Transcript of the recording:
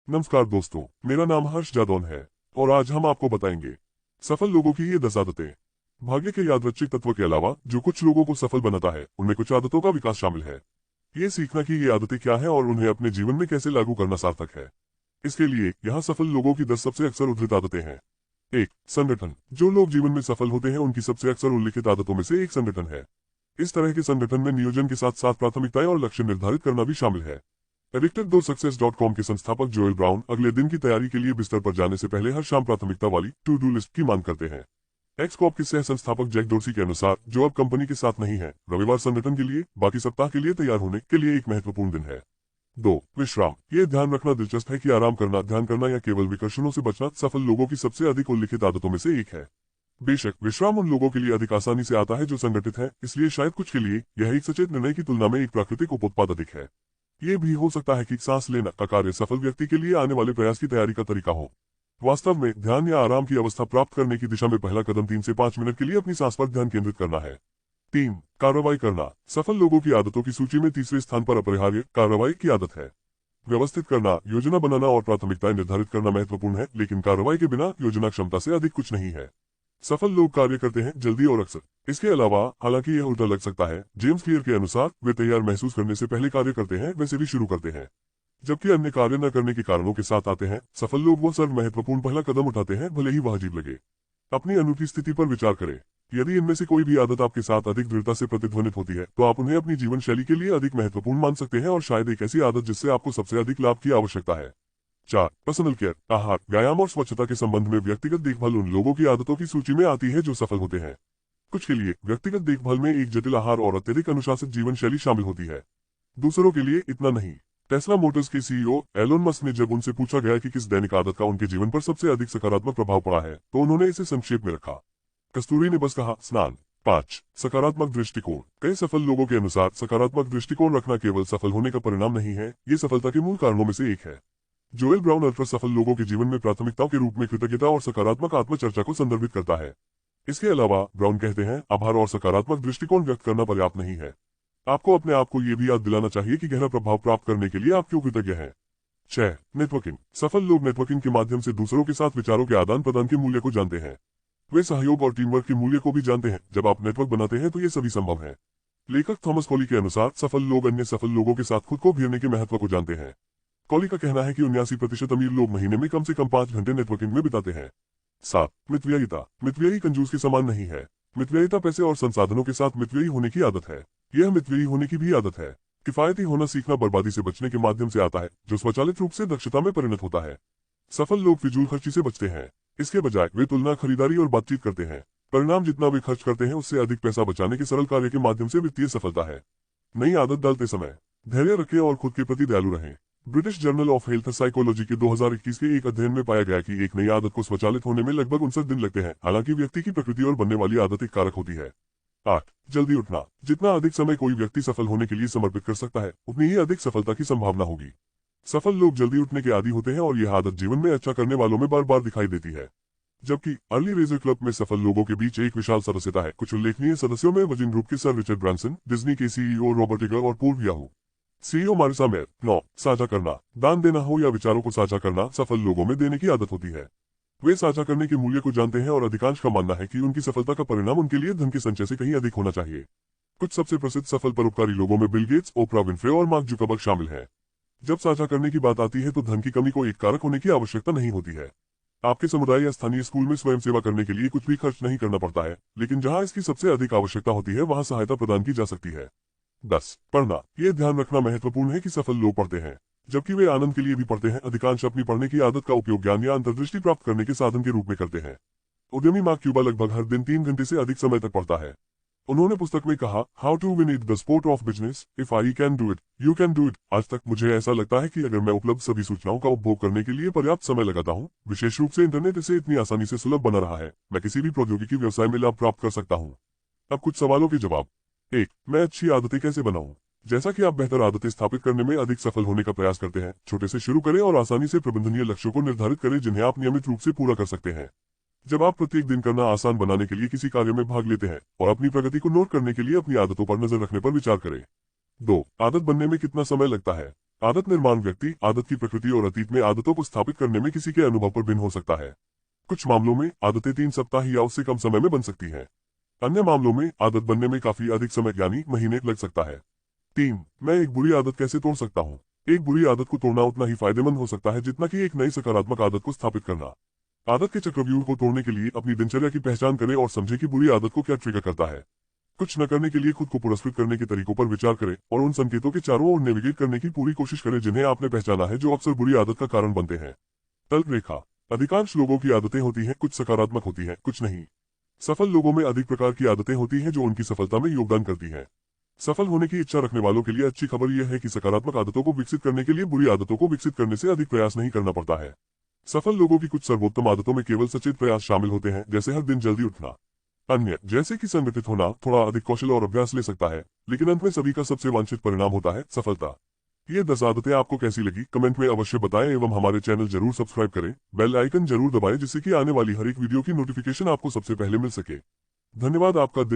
नमस्कार दोस्तों, मेरा नाम हर्ष जादौन है और आज हम आपको बताएंगे सफल लोगों की ये 10 आदतें। भाग्य के यादृच्छिक तत्व के अलावा जो कुछ लोगों को सफल बनाता है उनमें कुछ आदतों का विकास शामिल है। ये सीखना कि ये आदतें क्या है और उन्हें अपने जीवन में कैसे लागू करना सार्थक है। इसके लिए यहाँ सफल लोगों की 10 सबसे अक्सर उद्धृत आदतें हैं। 1. संगठन। जो लोग जीवन में सफल होते हैं उनकी सबसे अक्सर उल्लिखित आदतों में से एक संगठन है। इस तरह के संगठन में नियोजन के साथ साथ प्राथमिकताएं और लक्ष्य निर्धारित करना भी शामिल है। Addicted2Success.com के संस्थापक जोएल ब्राउन अगले दिन की तैयारी के लिए बिस्तर पर जाने से पहले हर शाम प्राथमिकता वाली टू डू लिस्ट की मांग करते हैं। एक्सकॉर्प के सह संस्थापक जैक डोर्सी के अनुसार जो अब कंपनी के साथ नहीं है, रविवार संगठन के लिए बाकी सप्ताह के लिए तैयार होने के लिए एक महत्वपूर्ण दिन है। 2. विश्राम। ये ध्यान रखना दिलचस्प है कि आराम करना, ध्यान करना या केवल विकर्षणों से बचना सफल लोगों की सबसे अधिक उल्लिखित आदतों में से एक है। बेशक विश्राम उन लोगों के लिए अधिक आसानी से आता है जो संगठित है, इसलिए शायद कुछ के लिए यह एक सचेत निर्णय की तुलना में एक प्राकृतिक उपोत्पाद अधिक है। ये भी हो सकता है कि सांस लेना का कार्य सफल व्यक्ति के लिए आने वाले प्रयास की तैयारी का तरीका हो। वास्तव में ध्यान या आराम की अवस्था प्राप्त करने की दिशा में पहला कदम 3 से 5 मिनट के लिए अपनी सांस पर ध्यान केंद्रित करना है। 3. कार्रवाई करना। सफल लोगों की आदतों की सूची में तीसरे स्थान पर अपरिहार्य कार्रवाई की आदत है। व्यवस्थित करना, योजना बनाना और प्राथमिकताएं निर्धारित करना महत्वपूर्ण है, लेकिन कार्रवाई के बिना योजना क्षमता से अधिक कुछ नहीं है। सफल लोग कार्य करते हैं जल्दी और अक्सर। इसके अलावा हालांकि यह उल्टा लग सकता है, जेम्स क्लियर के अनुसार वे तैयार महसूस करने से पहले कार्य करते हैं वैसे भी शुरू करते हैं, जबकि अन्य कार्य न करने के कारणों के साथ आते हैं। सफल लोग वो सर्व महत्वपूर्ण पहला कदम उठाते हैं भले ही वह अजीब लगे। अपनी अनूठी स्थिति पर विचार करें। यदि इनमें से कोई भी आदत आपके साथ अधिक दृढ़ता से प्रतिध्वनित होती है तो आप उन्हें अपनी जीवन शैली के लिए अधिक महत्वपूर्ण मान सकते हैं और शायद एक ऐसी आदत जिससे आपको सबसे अधिक लाभ की आवश्यकता है। 4. Personal care. आहार, व्यायाम और स्वच्छता के संबंध में व्यक्तिगत देखभाल उन लोगों की आदतों की सूची में आती है जो सफल होते हैं। कुछ के लिए व्यक्तिगत देखभाल में एक जटिल आहार और अत्यधिक अनुशासित जीवन शैली शामिल होती है। दूसरों के लिए इतना नहीं। टेस्ला मोटर्स के सीईओ एलोन मस्क ने जब उनसे पूछा गया कि किस दैनिक आदत का उनके जीवन पर सबसे अधिक सकारात्मक प्रभाव पड़ा है तो उन्होंने इसे संक्षेप में रखा। कस्तूरी ने बस कहा, स्नान। 5. सकारात्मक दृष्टिकोण। कई सफल लोगों के अनुसार सकारात्मक दृष्टिकोण रखना केवल सफल होने का परिणाम नहीं है, ये सफलता के मूल कारणों में से एक है। जोएल ब्राउन अल्ट्रा सफल लोगों के जीवन में प्राथमिकताओं के रूप में कृतज्ञता और सकारात्मक आत्मचर्चा को संदर्भित करता है। इसके अलावा ब्राउन कहते हैं, आभार और सकारात्मक दृष्टिकोण व्यक्त करना पर्याप्त नहीं है। आपको अपने आप को यह भी याद दिलाना चाहिए कि गहरा प्रभाव प्राप्त करने के लिए आप क्यों कृतज्ञ हैं। 6. नेटवर्किंग। सफल लोग नेटवर्किंग के माध्यम से दूसरों के साथ विचारों के आदान प्रदान के मूल्य को जानते हैं। वे सहयोग और टीम वर्क के मूल्य को भी जानते हैं। जब आप नेटवर्क बनाते हैं तो ये सभी संभव है। लेखक थॉमस कॉली के अनुसार सफल लोग अन्य सफल लोगों के साथ खुद को भिड़ने के महत्व को जानते हैं। कॉली का कहना है कि 79% अमीर लोग महीने में कम से कम 5 घंटे नेटवर्किंग में बिताते हैं। 7. मितव्ययिता। मितव्ययी कंजूस के समान नहीं है। मितव्ययिता पैसे और संसाधनों के साथ मितव्ययी होने की आदत है। यह मितव्ययी होने की भी आदत है। किफायती होना सीखना बर्बादी से बचने के माध्यम से आता है जो स्वचालित रूप से दक्षता में परिणत होता है। सफल लोग फिजूल खर्ची से बचते हैं। इसके बजाय वे तुलना, खरीदारी और बातचीत करते हैं। परिणाम जितना वे खर्च करते हैं उससे अधिक पैसा बचाने के सरल कार्य के माध्यम से वित्तीय सफलता है। नई आदत डालते समय धैर्य रखें और खुद के प्रति दयालु रहें। British journal of health psychology के 2021 के एक अध्ययन में पाया गया कि एक नई आदत को स्वचालित होने में लगभग 59 दिन लगते हैं, हालांकि व्यक्ति की प्रकृति और बनने वाली आदत एक कारक होती है। 8. जल्दी उठना। जितना अधिक समय कोई व्यक्ति सफल होने के लिए समर्पित कर सकता है उतनी ही अधिक सफलता की संभावना होगी। सफल लोग जल्दी उठने के आदी होते हैं और यह आदत जीवन में अच्छा करने वालों में बार बार दिखाई देती है। जबकि अर्ली रेजर क्लब में सफल लोगों के बीच एक विशाल सदस्यता है। कुछ उल्लेखनीय सदस्यों में वर्जिन ग्रुप के सर रिचर्ड ब्रांसन, डिज्नी के सीईओ रॉबर्ट इगर और पूर्व याहू सीईओ मारिसा मेयर। 9. साझा करना। दान देना हो या विचारों को साझा करना सफल लोगों में देने की आदत होती है। वे साझा करने के मूल्य को जानते हैं और अधिकांश का मानना है कि उनकी सफलता का परिणाम उनके लिए धन के संचय से कहीं अधिक होना चाहिए। कुछ सबसे प्रसिद्ध सफल परोपकारी लोगों में बिल गेट्स, ओपरा विनफ्रे और मार्क जुकरबर्ग शामिल हैं। जब साझा करने की बात आती है तो धन की कमी को एक कारक होने की आवश्यकता नहीं होती है। आपके समुदाय या स्थानीय स्कूल में स्वयं सेवा करने के लिए कुछ भी खर्च नहीं करना पड़ता है, लेकिन जहां इसकी सबसे अधिक आवश्यकता होती है वहां सहायता प्रदान की जा सकती है। 10. पढ़ना। यह ध्यान रखना महत्वपूर्ण है कि सफल लोग पढ़ते हैं, जबकि वे आनंद के लिए भी पढ़ते हैं। अधिकांश अपनी पढ़ने की आदत का उपयोग ज्ञान या अंतर्दृष्टि प्राप्त करने के साधन के रूप में करते हैं। उद्यमी मार्क क्यूबा लगभग हर दिन 3 घंटे से अधिक समय तक पढ़ता है। उन्होंने पुस्तक में कहा, how to win it the sport of business, if I can do it you can do it. आज तक मुझे ऐसा लगता है कि अगर मैं उपलब्ध सभी सूचनाओं का उपभोग करने के लिए पर्याप्त समय लगाता हूँ, विशेष रूप से इंटरनेट इसे इतनी आसानी से सुलभ बना रहा है, मैं किसी भी प्रौद्योगिकी व्यवसाय में लाभ प्राप्त कर सकता हूँ। अब कुछ सवालों के जवाब। 1. मैं अच्छी आदतें कैसे बनाऊं? जैसा कि आप बेहतर आदतें स्थापित करने में अधिक सफल होने का प्रयास करते हैं, छोटे से शुरू करें और आसानी से प्रबंधनीय लक्ष्यों को निर्धारित करें जिन्हें आप नियमित रूप से पूरा कर सकते हैं। जब आप प्रत्येक दिन करना आसान बनाने के लिए किसी कार्य में भाग लेते हैं और अपनी प्रगति को नोट करने के लिए अपनी आदतों पर नजर रखने पर विचार करें। 2. आदत बनने में कितना समय लगता है? आदत निर्माण व्यक्ति, आदत की प्रकृति और अतीत में आदतों को स्थापित करने में किसी के अनुभव पर भिन्न हो सकता है। कुछ मामलों में आदतें 3 सप्ताह या उससे कम समय में बन सकती हैं। अन्य मामलों में आदत बनने में काफी अधिक समय यानी महीने लग सकता है। 3. मैं एक बुरी आदत कैसे तोड़ सकता हूँ? एक बुरी आदत को तोड़ना उतना ही फायदेमंद हो सकता है जितना कि एक नई सकारात्मक आदत को स्थापित करना। आदत के चक्रव्यूह को तोड़ने के लिए अपनी दिनचर्या की पहचान करें और समझें कि बुरी आदत को क्या ट्रिगर करता है। कुछ न करने के लिए खुद को पुरस्कृत करने के तरीकों पर विचार करें और उन संकेतों के चारों ओर नेविगेट करने की पूरी कोशिश करें जिन्हें आपने पहचाना है, जो अक्सर बुरी आदत का कारण बनते हैं। तल रेखा। अधिकांश लोगों की आदतें होती हैं, कुछ सकारात्मक होती हैं, कुछ नहीं। सफल लोगों में अधिक प्रकार की आदतें होती हैं जो उनकी सफलता में योगदान करती हैं। सफल होने की इच्छा रखने वालों के लिए अच्छी खबर यह है कि सकारात्मक आदतों को विकसित करने के लिए बुरी आदतों को विकसित करने से अधिक प्रयास नहीं करना पड़ता है। सफल लोगों की कुछ सर्वोत्तम आदतों में केवल सचेत प्रयास शामिल होते हैं, जैसे हर दिन जल्दी उठना। अन्य, जैसे कि संगठित होना, थोड़ा अधिक कौशल और अभ्यास ले सकता है, लेकिन अंत में सभी का सबसे वांछित परिणाम होता है सफलता। ये 10 आदतें आपको कैसी लगी कमेंट में अवश्य बताएं एवं हमारे चैनल जरूर सब्सक्राइब करें, बेल आइकन जरूर दबाएं जिससे कि आने वाली हर एक वीडियो की नोटिफिकेशन आपको सबसे पहले मिल सके। धन्यवाद। आपका दिन